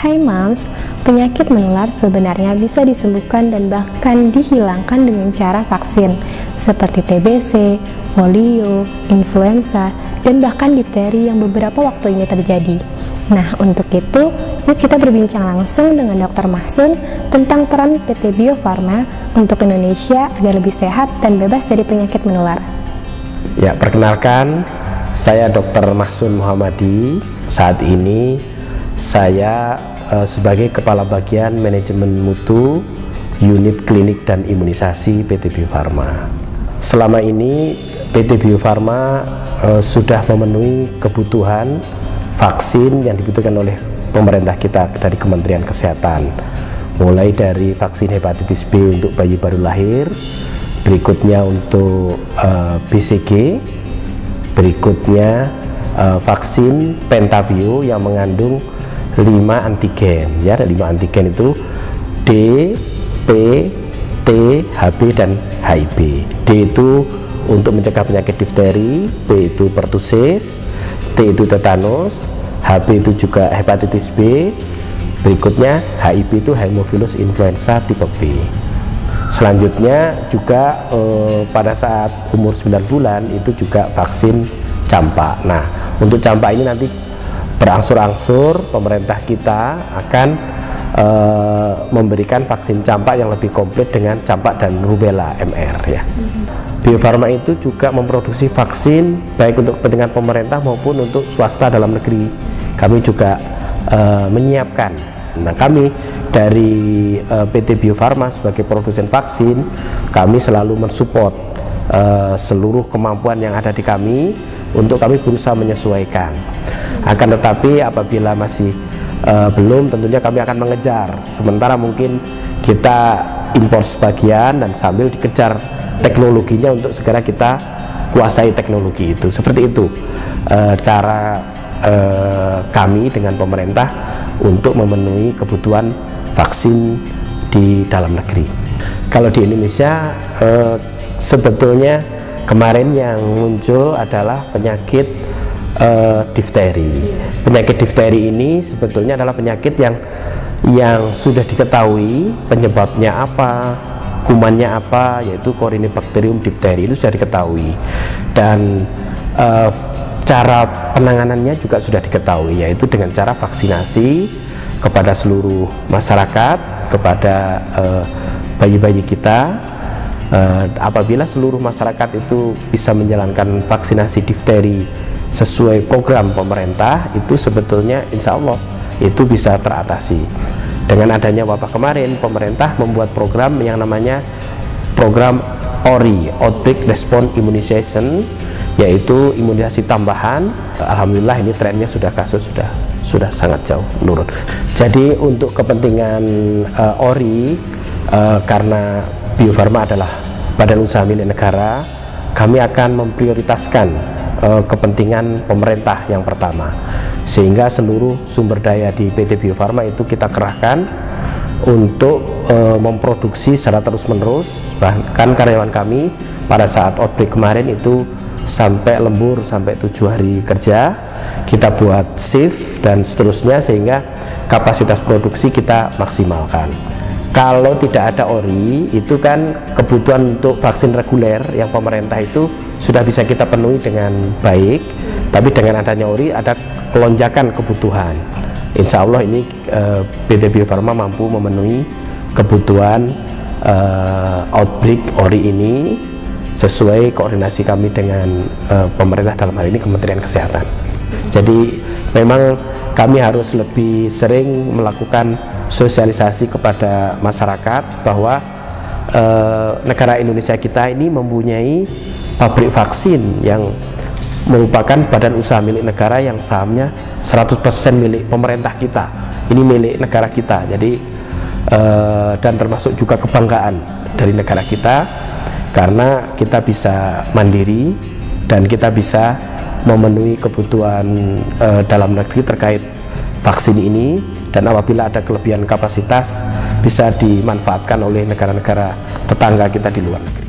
Hai Moms, penyakit menular sebenarnya bisa disembuhkan dan bahkan dihilangkan dengan cara vaksin seperti TBC, polio, influenza, dan bahkan difteri yang beberapa waktu ini terjadi. Nah, untuk itu, yuk kita berbincang langsung dengan Dr. Mahsun tentang peran PT Bio Farma untuk Indonesia agar lebih sehat dan bebas dari penyakit menular. Ya, perkenalkan, saya Dr. Mahsun Muhammadi. Saat ini saya sebagai Kepala Bagian Manajemen Mutu Unit Klinik dan Imunisasi PT Bio Farma. Selama ini PT Bio Farma sudah memenuhi kebutuhan vaksin yang dibutuhkan oleh pemerintah kita dari Kementerian Kesehatan, mulai dari vaksin hepatitis B untuk bayi baru lahir, berikutnya untuk BCG, berikutnya vaksin Pentabio yang mengandung 5 antigen, ya, ada 5 antigen itu D, P, T, HB dan HIV. D itu untuk mencegah penyakit difteri, P itu pertussis, T itu tetanus, HB itu juga hepatitis B, berikutnya HIV itu Haemophilus influenza tipe B. Selanjutnya juga pada saat umur 9 bulan itu juga vaksin campak. Nah, untuk campak ini nanti berangsur-angsur pemerintah kita akan memberikan vaksin campak yang lebih komplit dengan campak dan rubella MR, ya. Bio Farma itu juga memproduksi vaksin baik untuk kepentingan pemerintah maupun untuk swasta dalam negeri. Kami juga menyiapkan. Nah, kami dari PT Bio Farma sebagai produsen vaksin, kami selalu mensupport seluruh kemampuan yang ada di kami untuk kami berusaha menyesuaikan. Akan tetapi apabila masih belum, tentunya kami akan mengejar. Sementara mungkin kita impor sebagian dan sambil dikejar teknologinya untuk segera kita kuasai teknologi itu. Seperti itu cara kami dengan pemerintah untuk memenuhi kebutuhan vaksin di dalam negeri. Kalau di Indonesia sebetulnya kemarin yang muncul adalah penyakit difteri. Penyakit difteri ini sebetulnya adalah penyakit yang sudah diketahui penyebabnya apa, kumannya apa, yaitu Corynebacterium diphtheri, itu sudah diketahui, dan cara penanganannya juga sudah diketahui, yaitu dengan cara vaksinasi kepada seluruh masyarakat, kepada bayi-bayi kita. Apabila seluruh masyarakat itu bisa menjalankan vaksinasi difteri sesuai program pemerintah, itu sebetulnya insya Allah itu bisa teratasi. Dengan adanya wabah kemarin, pemerintah membuat program yang namanya program ORI, Outbreak Response Immunization, yaitu imunisasi tambahan. Alhamdulillah ini trennya kasus sudah sangat jauh menurun. Jadi untuk kepentingan ORI, karena Bio Farma adalah badan usaha milik negara, kami akan memprioritaskan kepentingan pemerintah yang pertama, sehingga seluruh sumber daya di PT Bio Farma itu kita kerahkan untuk memproduksi secara terus-menerus. Bahkan karyawan kami pada saat outbreak kemarin itu sampai lembur sampai 7 hari kerja, kita buat shift dan seterusnya, sehingga kapasitas produksi kita maksimalkan. Kalau tidak ada ORI, itu kan kebutuhan untuk vaksin reguler yang pemerintah itu sudah bisa kita penuhi dengan baik, tapi dengan adanya ORI ada lonjakan kebutuhan. Insya Allah ini PT Bio Farma mampu memenuhi kebutuhan outbreak ORI ini sesuai koordinasi kami dengan pemerintah, dalam hal ini Kementerian Kesehatan. Jadi memang kami harus lebih sering melakukan sosialisasi kepada masyarakat bahwa negara Indonesia kita ini mempunyai pabrik vaksin yang merupakan badan usaha milik negara yang sahamnya 100% milik pemerintah kita. Ini milik negara kita. Jadi dan termasuk juga kebanggaan dari negara kita, karena kita bisa mandiri dan kita bisa memenuhi kebutuhan dalam negeri terkait vaksin ini, dan apabila ada kelebihan kapasitas bisa dimanfaatkan oleh negara-negara tetangga kita di luar negeri.